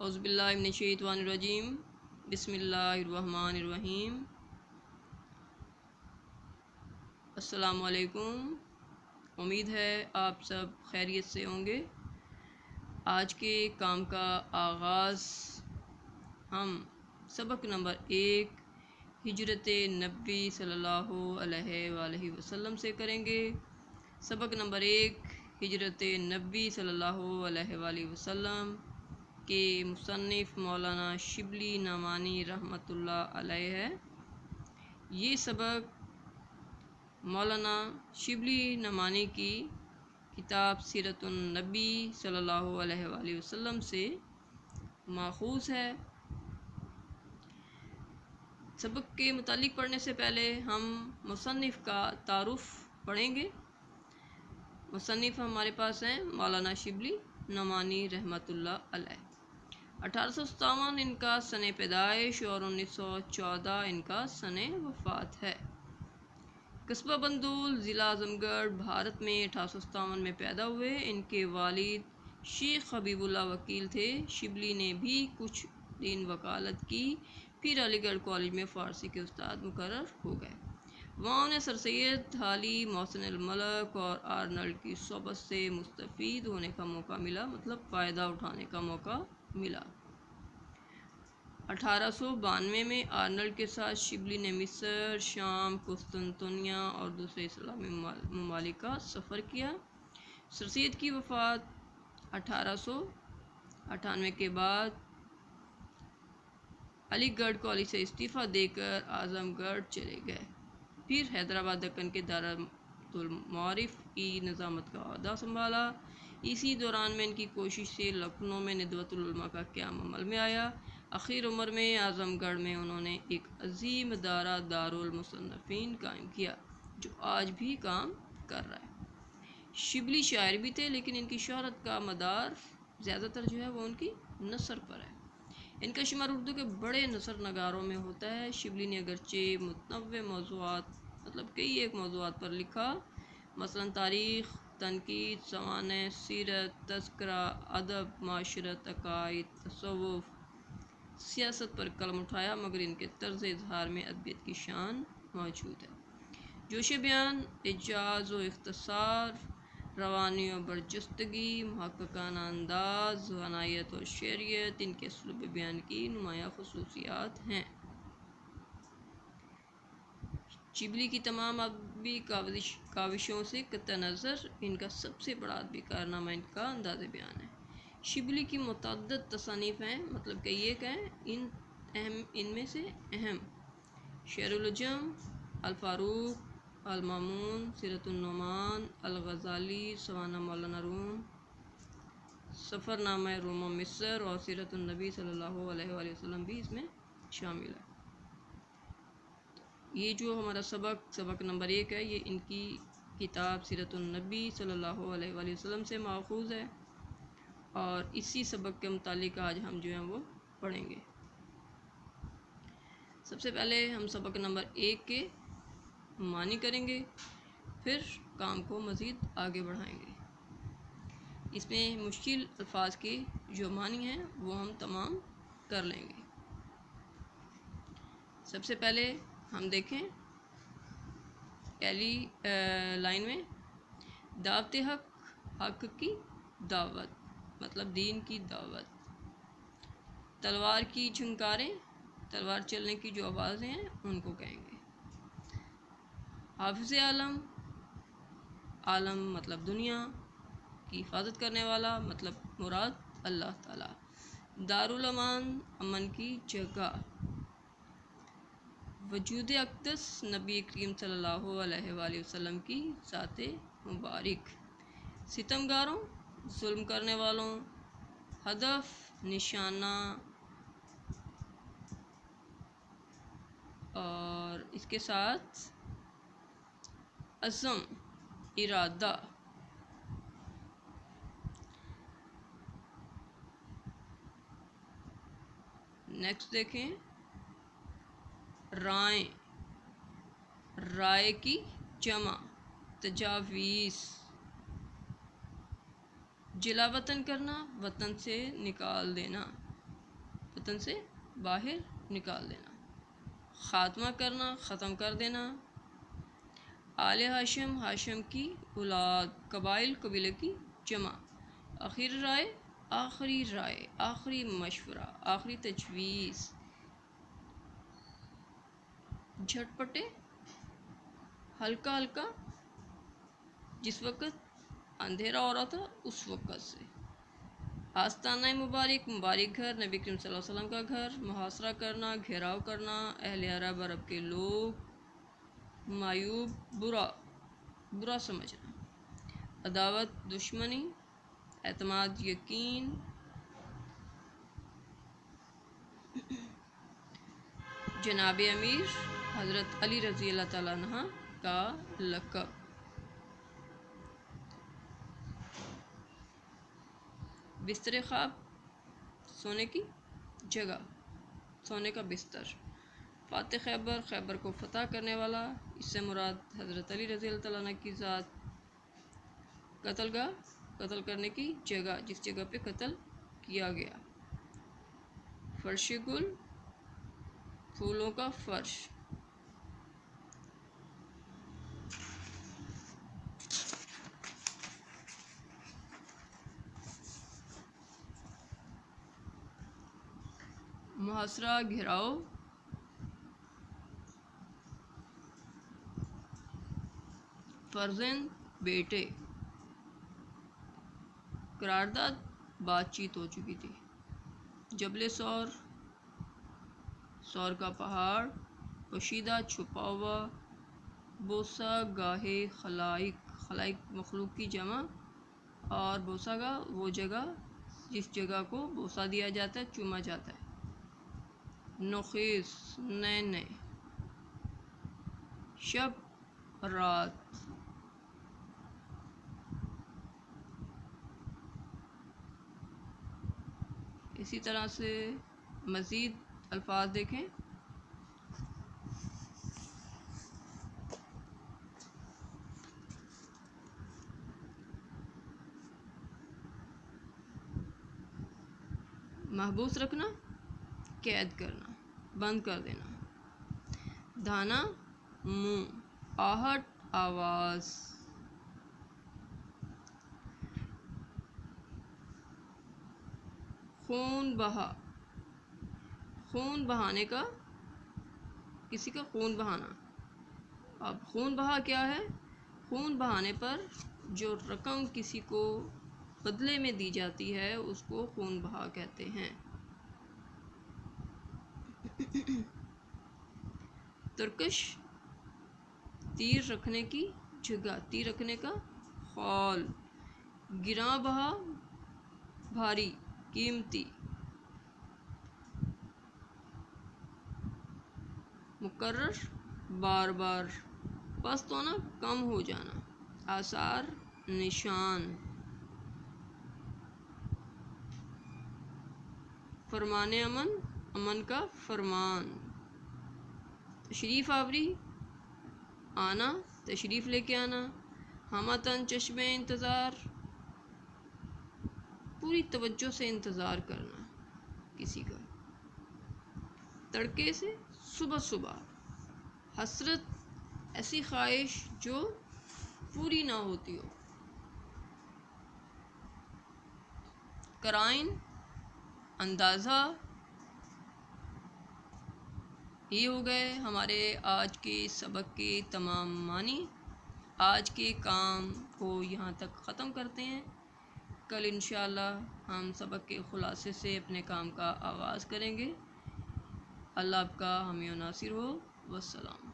औज़ु बिल्लाहि मिनश शैतानिर रजीम बिस्मिल्लाहिर रहमानिर रहीम। अस्सलामु अलैकुम। उम्मीद है आप सब खैरियत से होंगे। आज के काम का आगाज़ हम सबक नंबर 1 हिजरत नबी सल्लल्लाहु अलैहि वसल्लम से करेंगे। सबक नंबर 1 हिजरत नबी सल्लल्लाहु अलैहि वसल्लम के मुसन्निफ़ मौलाना शिबली नमानी रहमतुल्लाह अलैह है। ये सबक मौलाना शिबली नमानी की किताब सीरतुन नबी सल्लल्लाहु अलैहि वसल्लम से माखूज़ है। सबक के मुतालिक पढ़ने से पहले हम मुसन्निफ़ का तारुफ़ पढ़ेंगे। मुसन्निफ़ हमारे पास हैं मौलाना शिबली नमानी रहमतुल्लाह अलैह। 1857 इनका सने पैदाइश और 1914 इनका सने वफ़ात है। कस्बा बंदूल ज़िला आज़मगढ़ भारत में 1857 में पैदा हुए। इनके वालिद शेख हबीबुल्लाह वकील थे। शिबली ने भी कुछ दिन वकालत की, फिर अलीगढ़ कॉलेज में फ़ारसी के उस्ताद मुकर्रर हो गए। वहाँ उन्हें सर सैयद हाली मोहसिन अल मलक और आर्नल्ड की सोबत से मुस्तफ़ीद होने का मौका मिला, मतलब फ़ायदा उठाने का मौका मिला। 1892 में आर्नल्ड के साथ शिबली ने मिस्र, शाम, कुस्तुनतुनिया और दूसरे इस्लामी ममालिक का सफ़र किया। सर सैयद की वफ़ात 1898 के बाद अलीगढ़ कॉलेज से इस्तीफ़ा देकर आज़मगढ़ चले गए। फिर हैदराबाद दक्कन के दारुल मारिफ की निज़ामत का अहदा संभाला। इसी दौरान में इनकी कोशिश से लखनऊ में नदवतुल उलमा का क़याम अमल में आया। आखिर उम्र में आज़मगढ़ में उन्होंने एक अजीम अदारा दारुल मुसन्निफ़ीन कायम किया, जो आज भी काम कर रहा है। शिबली शायर भी थे, लेकिन इनकी शोहरत का मदार ज़्यादातर जो है वो उनकी नसर पर है। इनका शुमार उर्दू के बड़े नसर नगारों में होता है। शिबली ने अगरचे मुतनव्वे मौज़ूआत, मतलब कई एक मौज़ूआत पर लिखा, मसलन तारीख़, तनकीद, सवाने, सीरत, तज़किरा, अदब, माशरत, अक़ाइद, तसव्वुफ़, सियासत पर कलम उठाया, मगर इनके तर्ज़ इज़हार में अदबियत की शान मौजूद है। जोश बयान, एजाज़ व इख्तिसार, रवानी व बरजस्तगी, मुहक्ककाना अंदाज़, गनायत और शेरियत इनके उसलूब बयान की नुमायाँ ख़ुसूसियात हैं। शिबली की तमाम अदबी काविशों से कतई नज़र इनका सबसे बड़ा अदबी कारनामा इनका अंदाज़ बयान है। शिबली की मुतअद्दिद तसानीफ़ हैं, मतलब कई एक हैं। इनमें से अहम शेरुल उजम, अल फ़ारूक, अल मामून, सीरतुन नुमान, अल ग़ज़ाली, सवाना मौलाना रूम, सफ़रनामा रोम मिस्र और सीरतुन नबी सल्लल्लाहु अलैहि वसल्लम भी इसमें शामिल है। ये जो हमारा सबक नंबर 1 है, ये इनकी किताब सीरतुन नबी सल्लल्लाहु अलैहि वसल्लम से माखूज़ है और इसी सबक के मुतालिक आज हम जो हैं वो पढ़ेंगे। सबसे पहले हम सबक नंबर 1 के मानी करेंगे, फिर काम को मज़ीद आगे बढ़ाएंगे। इसमें मुश्किल अल्फाज के जो मानी हैं वो हम तमाम कर लेंगे। सबसे पहले हम देखें पहली लाइन में, दावत हक की दावत, मतलब दीन की दावत। तलवार की झंकारें, तलवार चलने की जो आवाज़ें हैं उनको कहेंगे। हाफिज़ आलम, आलम मतलब दुनिया की हिफाजत करने वाला, मतलब मुराद अल्लाह ताला। दारुल अमान, अमन की जगह। वजूद अक़दस, नबी करीम सल्लल्लाहु अलैहि वसल्लम की ज़ाते मुबारक। सितमगारों, जुल्म करने वालों। हदफ, निशाना, और इसके साथ अज़म, इरादा। नेक्स्ट देखें, राय, राय की जमा, तजावीज़। जिला वतन करना, वतन से निकाल देना। وطن سے باہر نکال دینا، خاتمہ کرنا، ختم کر دینا، آل ہاشم، ہاشم کی اولاد، قبائل، قبیلے کی جمع، آخری رائے، آخری رائے، آخری مشورہ، آخری تجویز، جھٹپٹے، ہلکا ہلکا، جس وقت اندھیرا ہو رہا تھا اس وقت سے، آستانہ مبارک، مبارک گھر، نبی کریم صلی اللہ علیہ وسلم کا گھر، محاصرہ کرنا، گھیراؤ کرنا، اہل عرب، عرب کے لوگ، معیوب، برا سمجھنا، عداوت، دشمنی، اعتماد، یقین، جناب امیر حضرت علی رضی اللہ تعالیٰ عنہ کا لقب، بستر خواب، سونے کی جگہ، سونے کا بستر، فاتح خیبر، خیبر کو فتح کرنے والا، اس سے مراد حضرت علی رضی اللہ تعالیٰ عنہ کی ذات، قتل گاہ، قتل کرنے کی جگہ، جس جگہ پہ قتل کیا گیا، فرش گل، پھولوں کا فرش، محاصرہ، گھیراؤ، فرزند، بیٹے، قرارداد، بات چیت ہو چکی تھی، جبل سور، سور کا پہاڑ، پوشیدہ، چھپا ہوا، بوسہ گاہ خلائق، خلائق مخلوق کی جمع، اور بوسہ گاہ وہ جگہ جس جگہ کو بوسہ دیا جاتا ہے، چوما جاتا ہے، نخیس، نئے نئے، شب، رات، اسی طرح سے مزید الفاظ دیکھیں، محبوس رکھنا، قید کرنا، بند کر دینا، دھانا، منہ، آہٹ، آواز، خون بہا، خون بہانے کا، کسی کا خون بہانا، اب خون بہا کیا ہے؟ خون بہانے پر جو رقم کسی کو بدلے میں دی جاتی ہے اس کو خون بہا کہتے ہیں، ترکش، تیر رکھنے کی جگہ، تیر رکھنے کا خول، گراں بہا، بھاری، قیمتی، مقرر، بار بار، پست ہونا، کم ہو جانا، آثار، نشان، فرمان امن، امن کا فرمان، تشریف آوری، آنا، تشریف لے کے آنا، ہمتن، چشم انتظار، پوری توجہ سے انتظار کرنا کسی کا، تڑکے سے، صبح صبح، حسرت، ایسی خواہش جو پوری نہ ہوتی ہو، قرائن، اندازہ، یہ ہو گئے ہمارے آج کے سبق کے تمام معنی۔ آج کے کام کو یہاں تک ختم کرتے ہیں، کل انشاءاللہ ہم سبق کے خلاصے سے اپنے کام کا آغاز کریں گے۔ اللہ آپ کا حامی و ناصر ہو، والسلام۔